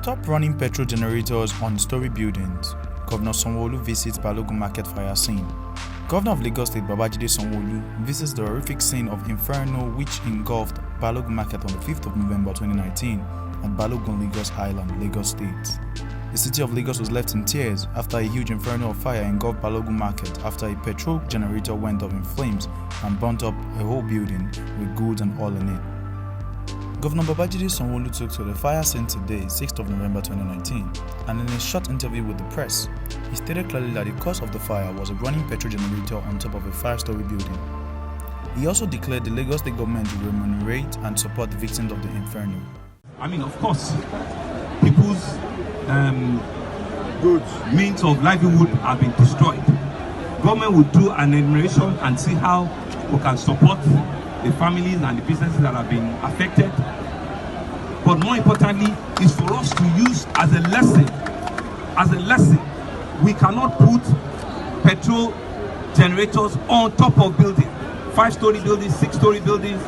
Stop running petrol generators on Storey buildings. Governor Sanwo Olu visits Balogun Market fire scene. Governor of Lagos State Babajide Sanwo Olu visits the horrific scene of inferno which engulfed Balogun Market on the 5th of November 2019 at Balogun Lagos Island, Lagos State. The city of Lagos was left in tears after a huge inferno of fire engulfed Balogun Market after a petrol generator went up in flames and burnt up a whole building with goods and all in it. Governor Babajide Sanwo Olu took to the fire scene today, 6th of November 2019, and in a short interview with the press, he stated clearly that the cause of the fire was a running petrol generator on top of a 5-story building. He also declared the Lagos State government will remunerate and support the victims of the inferno. I mean, of course, people's goods, means of livelihood have been destroyed. Government will do an enumeration and see how we can support the families and the businesses that have been affected. But more importantly, is for us to use as a lesson. We cannot put petrol generators on top of buildings, 5-story buildings, 6-story buildings.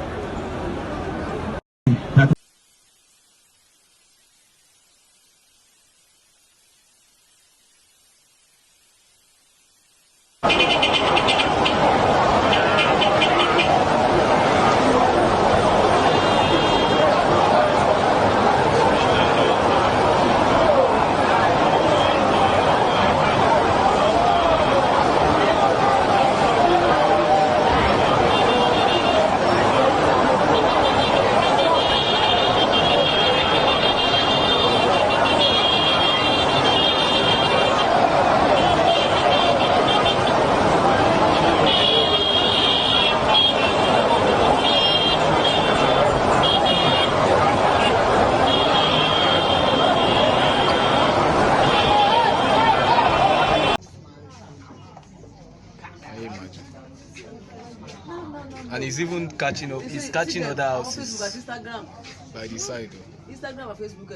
And he's even catching up. He's catching other houses. Instagram. By the side. Instagram or Facebook.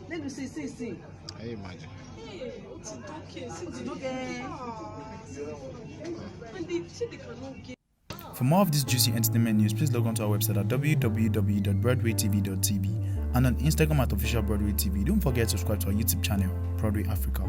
Let me see. Can you imagine? For more of this juicy entertainment news, please log on to our website at www.broadwaytv.tv and on Instagram at official Broadway TV. Don't forget to subscribe to our YouTube channel, Broadway Africa.